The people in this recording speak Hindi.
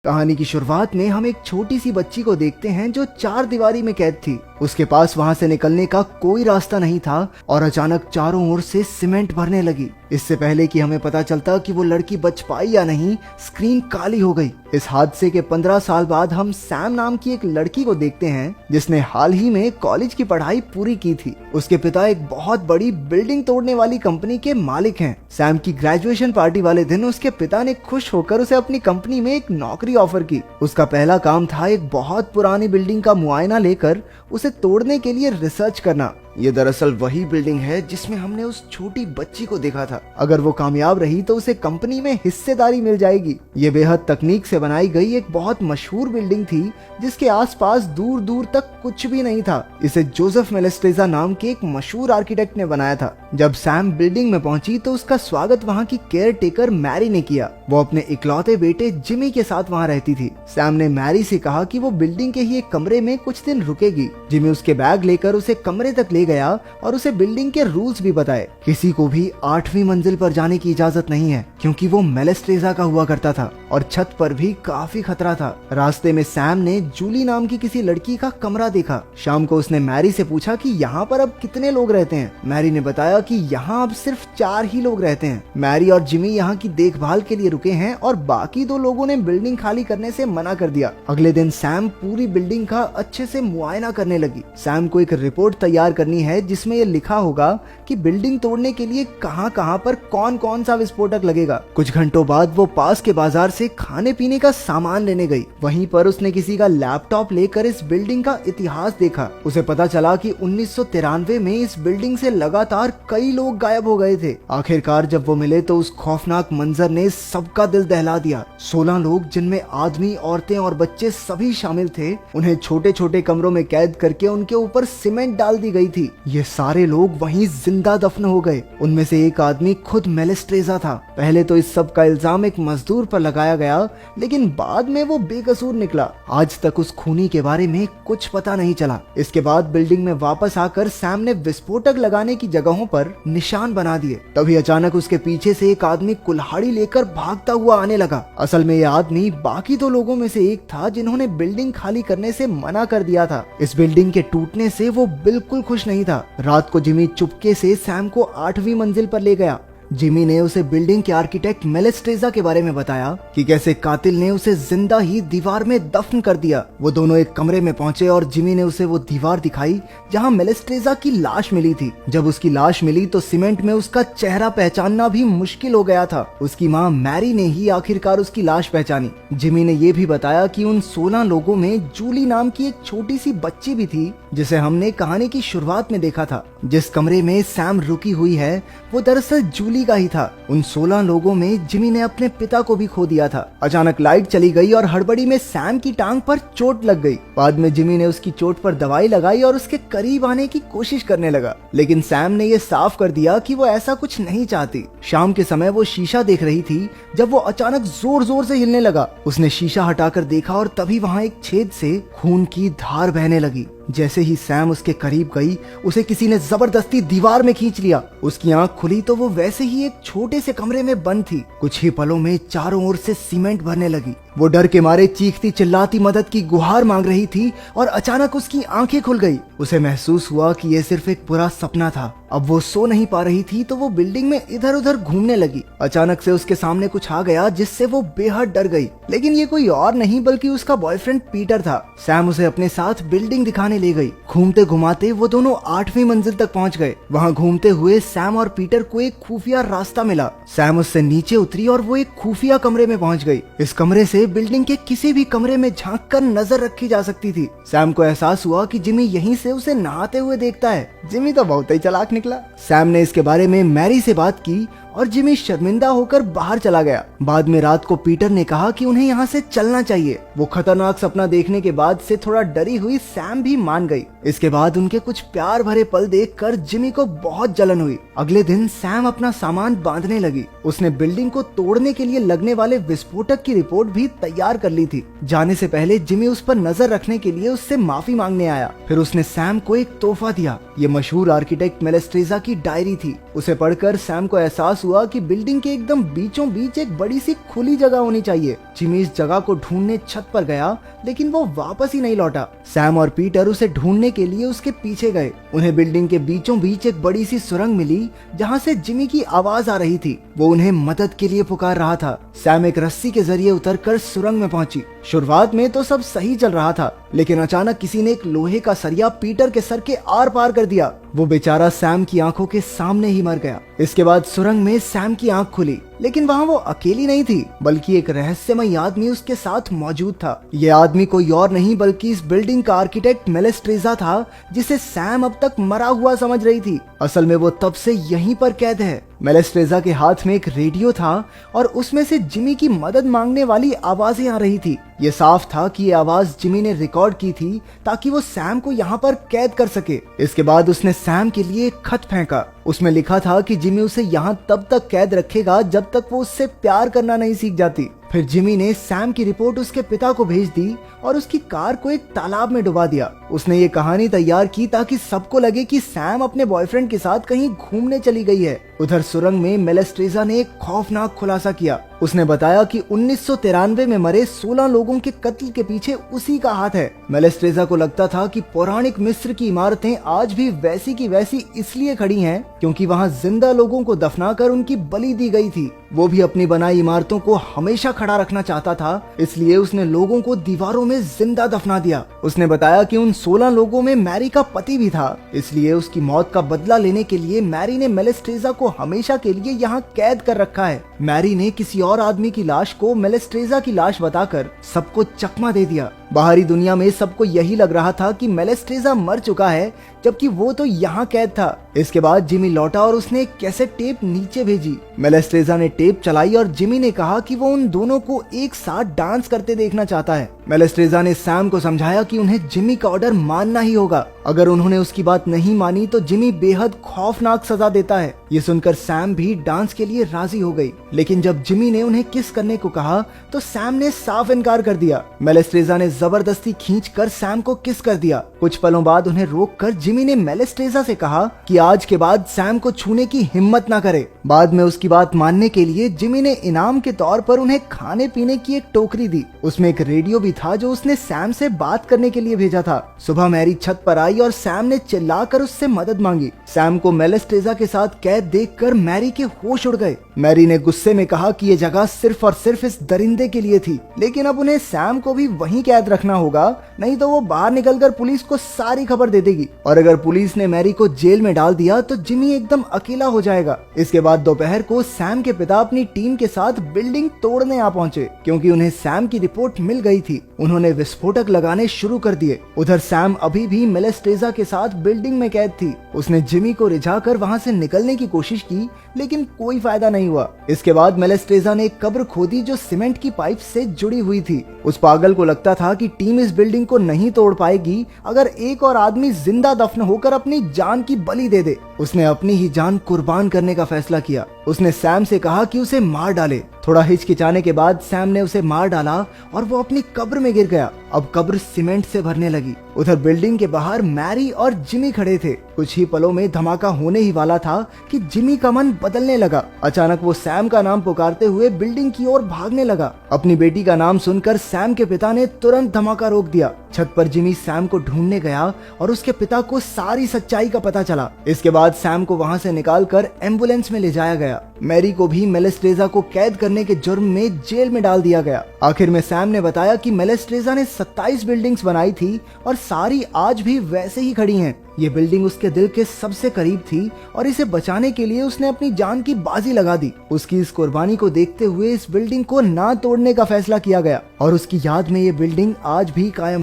कहानी की शुरुआत में हम एक छोटी सी बच्ची को देखते हैं जो चार दीवारी में कैद थी। उसके पास वहां से निकलने का कोई रास्ता नहीं था और अचानक चारों ओर से सीमेंट भरने लगी। इससे पहले कि हमें पता चलता कि वो लड़की बच पाई या नहीं, स्क्रीन काली हो गई। इस हादसे के 15 साल बाद हम सैम नाम की एक लड़की को देखते हैं जिसने हाल ही में कॉलेज की पढ़ाई पूरी की थी। उसके पिता एक बहुत बड़ी बिल्डिंग तोड़ने वाली कंपनी के मालिक हैं। सैम की ग्रेजुएशन पार्टी वाले दिन उसके पिता ने खुश होकर उसे अपनी कंपनी में एक नौकरी ऑफर की। उसका पहला काम था एक बहुत पुरानी बिल्डिंग का मुआयना लेकर उसे तोड़ने के लिए रिसर्च करना। ये दरअसल वही बिल्डिंग है जिसमें हमने उस छोटी बच्ची को देखा था। अगर वो कामयाब रही तो उसे कंपनी में हिस्सेदारी मिल जाएगी। ये बेहद तकनीक से बनाई गई एक बहुत मशहूर बिल्डिंग थी जिसके आसपास दूर दूर तक कुछ भी नहीं था। इसे जोसेफ मेलेस्ट्रेजा नाम के एक मशहूर आर्किटेक्ट ने बनाया था। जब सैम बिल्डिंग में पहुंची तो उसका स्वागत वहां की केयर टेकर मैरी ने किया। वो अपने इकलौते बेटे जिमी के साथ वहां रहती थी। सैम ने मैरी से कहा कि वो बिल्डिंग के ही एक कमरे में कुछ दिन रुकेगी। जिमी उसके बैग लेकर उसे कमरे तक ले गया और उसे बिल्डिंग के रूल्स भी बताए। किसी को भी 8वीं मंजिल पर जाने की इजाजत नहीं है क्योंकि वो मेलेस्ट्रेजा का हुआ करता था और छत पर भी काफी खतरा था। रास्ते में सैम ने जूली नाम की किसी लड़की का कमरा देखा। शाम को उसने मैरी से पूछा कि यहाँ पर अब कितने लोग रहते हैं। मैरी ने बताया कि यहाँ अब सिर्फ 4 ही लोग रहते हैं। मैरी और जिमी यहाँ की देखभाल के लिए रुके हैं और बाकी 2 लोगों ने बिल्डिंग खाली करने से मना कर दिया। अगले दिन सैम पूरी बिल्डिंग का अच्छे से मुआयना करने लगी। सैम को एक रिपोर्ट तैयार करनी है जिसमें यह लिखा होगा कि बिल्डिंग तोड़ने के लिए कहां कहां पर कौन कौन सा विस्फोटक लगेगा। कुछ घंटों बाद वो पास के बाजार से खाने पीने का सामान लेने गई। वहीं पर उसने किसी का लैपटॉप लेकर इस बिल्डिंग का इतिहास देखा। उसे पता चला कि 1993 में इस बिल्डिंग से लगातार कई लोग गायब हो गए थे। आखिरकार जब वो मिले तो उस खौफनाक मंजर ने सबका दिल दहला दिया। 16 लोग जिनमें आदमी, औरतें और बच्चे सभी शामिल थे, उन्हें छोटे छोटे कमरों में कैद करके उनके ऊपर सीमेंट डाल दी गई थी। ये सारे लोग वहीं जिंदा दफन हो गए। उनमें से एक आदमी खुद मेलेस्ट्रेजा था। पहले तो इस सब का इल्जाम एक मजदूर पर लगाया गया लेकिन बाद में वो बेकसूर निकला। आज तक उस खूनी के बारे में कुछ पता नहीं चला। इसके बाद बिल्डिंग में वापस आकर सैम ने विस्फोटक लगाने की जगहों पर निशान बना दिए। तभी अचानक उसके पीछे से एक आदमी कुल्हाड़ी लेकर भागता हुआ आने लगा। असल में यह आदमी बाकी 2 लोगों में से एक था जिन्होंने बिल्डिंग खाली करने से मना कर दिया था। इस बिल्डिंग के टूटने से वो बिल्कुल खुश नहीं था। रात को जिमी चुपके से सैम को 8वीं मंजिल पर ले गया। जिमी ने उसे बिल्डिंग के आर्किटेक्ट मेलेस्ट्रेजा के बारे में बताया कि कैसे कातिल ने उसे जिंदा ही दीवार में दफन कर दिया। वो दोनों एक कमरे में पहुंचे और जिमी ने उसे वो दीवार दिखाई जहां मेलेस्ट्रेजा की लाश मिली थी। जब उसकी लाश मिली तो सीमेंट में उसका चेहरा पहचानना भी मुश्किल हो गया था। उसकी माँ मैरी ने ही आखिरकार उसकी लाश पहचानी। जिमी ने ये भी बताया कि उन 16 लोगों में जूली नाम की एक छोटी सी बच्ची भी थी जिसे हमने कहानी की शुरुआत में देखा था। जिस कमरे में सैम रुकी हुई है वो दरअसल जूली का ही था। उन 16 लोगों में जिमी ने अपने पिता को भी खो दिया था। अचानक लाइट चली गई और हड़बड़ी में सैम की टांग पर चोट लग गई। बाद में जिमी ने उसकी चोट पर दवाई लगाई और उसके करीब आने की कोशिश करने लगा लेकिन सैम ने यह साफ कर दिया कि वो ऐसा कुछ नहीं चाहती। शाम के समय वो शीशा देख रही थी जब वो अचानक जोर जोर से हिलने लगा। उसने शीशा हटाकर देखा और तभी वहां एक छेद से खून की धार बहने लगी। जैसे ही सैम उसके करीब गई उसे किसी ने जबरदस्ती दीवार में खींच लिया। उसकी आंख खुली तो वो वैसे ही एक छोटे से कमरे में बंद थी। कुछ ही पलों में चारों ओर से सीमेंट भरने लगी। वो डर के मारे चीखती चिल्लाती मदद की गुहार मांग रही थी और अचानक उसकी आंखें खुल गई। उसे महसूस हुआ कि यह सिर्फ एक बुरा सपना था। अब वो सो नहीं पा रही थी तो वो बिल्डिंग में इधर उधर घूमने लगी। अचानक से उसके सामने कुछ आ गया जिससे वो बेहद डर गई। लेकिन ये कोई और नहीं बल्कि उसका बॉयफ्रेंड पीटर था। सैम उसे अपने साथ बिल्डिंग दिखाने ले गई। घूमते घुमाते वो दोनों 8वीं मंजिल तक पहुंच गए। वहां घूमते हुए सैम और पीटर को एक खुफिया रास्ता मिला। सैम उससे नीचे उतरी और वो एक खुफिया कमरे में पहुंच गई। इस कमरे से बिल्डिंग के किसी भी कमरे में झांक कर नजर रखी जा सकती थी। सैम को एहसास हुआ कि जिमी यहीं से उसे नहाते हुए देखता है। जिमी तो बहुत ही चालाक निकला। सैम ने इसके बारे में मैरी से बात की और जिमी शर्मिंदा होकर बाहर चला गया। बाद में रात को पीटर ने कहा कि उन्हें यहाँ से चलना चाहिए। वो खतरनाक सपना देखने के बाद से थोड़ा डरी हुई सैम भी मान गई। इसके बाद उनके कुछ प्यार भरे पल देखकर जिमी को बहुत जलन हुई। अगले दिन सैम अपना सामान बांधने लगी। उसने बिल्डिंग को तोड़ने के लिए लगने वाले विस्फोटक की रिपोर्ट भी तैयार कर ली थी। जाने से पहले जिमी उस पर नजर रखने के लिए उससे माफी मांगने आया। फिर उसने सैम को एक तोहफा दिया। ये मशहूर आर्किटेक्ट मेलेस्ट्रेजा की डायरी थी। उसे पढ़कर सैम को एहसास हुआ कि बिल्डिंग के एकदम बीचों बीच एक बड़ी सी खुली जगह होनी चाहिए। जिमी इस जगह को ढूंढने छत पर गया, लेकिन वो वापस ही नहीं लौटा। सैम और पीटर उसे ढूंढने के लिए उसके पीछे गए। उन्हें बिल्डिंग के बीचों बीच एक बड़ी सी सुरंग मिली जहाँ से जिमी की आवाज आ रही थी। वो उन्हें मदद के लिए पुकार रहा था। सैम एक रस्सी के जरिए उतरकर सुरंग में पहुंची। शुरुआत में तो सब सही चल रहा था, लेकिन अचानक किसी ने एक लोहे का सरिया पीटर के सर के आर पार कर दिया। वो बेचारा सैम की आंखों के सामने ही मर गया। इसके बाद सुरंग में सैम की आंख खुली, लेकिन वहाँ वो अकेली नहीं थी, बल्कि एक रहस्यमय आदमी उसके साथ मौजूद था। ये आदमी कोई और नहीं बल्कि इस बिल्डिंग का आर्किटेक्ट मेलेस्ट्रेजा था, जिसे सैम अब तक मरा हुआ समझ रही थी। असल में वो तब से यहीं पर कैद है। मेलेस्ट्रेजा के हाथ में एक रेडियो था और उसमें से जिमी की मदद मांगने वाली आवाजें आ रही थी। ये साफ था कि ये आवाज जिमी ने रिकॉर्ड की थी ताकि वो सैम को यहाँ पर कैद कर सके। इसके बाद उसने सैम के लिए एक खत फेंका। उसमें लिखा था कि जिमी उसे यहाँ तब तक कैद रखेगा जब तक वो उससे प्यार करना नहीं सीख जाती। फिर जिमी ने सैम की रिपोर्ट उसके पिता को भेज दी और उसकी कार को एक तालाब में डुबा दिया। उसने ये कहानी तैयार की ताकि सबको लगे कि सैम अपने बॉयफ्रेंड के साथ कहीं घूमने चली गई है। उधर सुरंग में मेलेस्ट्रेजा ने एक खौफनाक खुलासा किया। उसने बताया कि 1993 में मरे 16 लोगों के कत्ल के पीछे उसी का हाथ है। मेलेस्ट्रेजा को लगता था कि पौराणिक मिस्र की इमारतें आज भी वैसी की वैसी इसलिए खड़ी हैं क्योंकि वहाँ जिंदा लोगों को दफनाकर उनकी बलि दी गई थी। वो भी अपनी बनाई इमारतों को हमेशा खड़ा रखना चाहता था, इसलिए उसने लोगों को दीवारों में जिंदा दफना दिया। उसने बताया कि उन 16 लोगों में मैरी का पति भी था, इसलिए उसकी मौत का बदला लेने के लिए मैरी ने मेलेस्ट्रेजा को हमेशा के लिए यहाँ कैद कर रखा है। मैरी ने किसी और आदमी की लाश को मेलेस्ट्रेजा की लाश बताकर सबको चकमा दे दिया। बाहरी दुनिया में सबको यही लग रहा था कि मेलेस्ट्रेजा मर चुका है, जबकि वो तो यहाँ कैद था। इसके बाद जिमी लौटा और उसने एक कैसेट टेप नीचे भेजी। मेलेस्ट्रेजा ने टेप चलाई और जिमी ने कहा कि वो उन दोनों को एक साथ डांस करते देखना चाहता है। मेलेस्ट्रेजा ने सैम को समझाया कि उन्हें जिमी का ऑर्डर मानना ही होगा। अगर उन्होंने उसकी बात नहीं मानी तो जिमी बेहद खौफनाक सजा देता है। ये सुनकर सैम भी डांस के लिए राजी हो गई, लेकिन जब जिमी ने उन्हें किस करने को कहा तो सैम ने साफ इनकार कर दिया। मेलेस्ट्रेजा ने जबरदस्ती खींचकर सैम को किस कर दिया। कुछ पलों बाद उन्हें रोककर जिमी ने मेलेस्ट्रेजा से कहा कि आज के बाद सैम को छूने की हिम्मत ना करे। बाद में उसकी बात मानने के लिए जिमी ने इनाम के तौर पर उन्हें खाने पीने की एक टोकरी दी। उसमें एक रेडियो भी था जो उसने सैम से बात करने के लिए भेजा था। सुबह मैरी छत पर आई और सैम ने चिल्लाकर उससे मदद मांगी। सैम को मेलेस्ट्रेजा के साथ कैद देखकर मैरी के होश उड़ गए। मैरी ने गुस्से में कहा कि ये जगह सिर्फ और सिर्फ इस दरिंदे के लिए थी, लेकिन अब उन्हें सैम को भी वहीं कैद रखना होगा, नहीं तो वो बाहर निकलकर पुलिस को सारी खबर दे देगी। और अगर पुलिस ने मैरी को जेल में डाल दिया तो जिमी एकदम अकेला हो जाएगा। इसके बाद दोपहर को सैम के पिता अपनी टीम के साथ बिल्डिंग तोड़ने आ पहुंचे, क्योंकि उन्हें सैम की रिपोर्ट मिल गई थी। उन्होंने विस्फोटक लगाने शुरू कर दिए। उधर सैम अभी भी मेलेस्ट्रेजा के साथ बिल्डिंग में कैद थी। उसने जिमी को रिझाकर वहां से निकलने की कोशिश की, लेकिन कोई फायदा नहीं हुआ। इसके बाद मेलेस्ट्रेजा ने एक कब्र खोदी जो सीमेंट की पाइप से जुड़ी हुई थी। उस पागल को लगता था कि टीम इस बिल्डिंग को नहीं तोड़ पाएगी अगर एक और आदमी जिंदा दफन होकर अपनी जान की बलि दे दे। उसने अपनी ही जान कुर्बान करने का फैसला किया। उसने सैम से कहा कि उसे मार डाले। थोड़ा हिचकिचाने के बाद सैम ने उसे मार डाला और वो अपनी कब्र में गिर गया। अब कब्र सीमेंट से भरने लगी। उधर बिल्डिंग के बाहर मैरी और जिमी खड़े थे। कुछ ही पलों में धमाका होने ही वाला था कि जिमी का मन बदलने लगा। अचानक वो सैम का नाम पुकारते हुए बिल्डिंग की ओर भागने लगा। अपनी बेटी का नाम सुनकर सैम के पिता ने तुरंत धमाका रोक दिया। छत पर जिमी सैम को ढूंढने गया और उसके पिता को सारी सच्चाई का पता चला। इसके बाद सैम को वहां से निकालकर एम्बुलेंस में ले जाया गया। मैरी को भी मेलेस्ट्रेजा को कैद करने के जुर्म में जेल में डाल दिया गया। आखिर में सैम ने बताया कि मेलेस्ट्रेजा ने 27 बिल्डिंग्स बनाई थी और सारी आज भी वैसे ही खड़ी हैं। ये बिल्डिंग उसके दिल के सबसे करीब थी और इसे बचाने के लिए उसने अपनी जान की बाजी लगा दी। उसकी इस कुर्बानी को देखते हुए इस बिल्डिंग को ना तोड़ने का फैसला किया गया और उसकी याद में ये बिल्डिंग आज भी कायम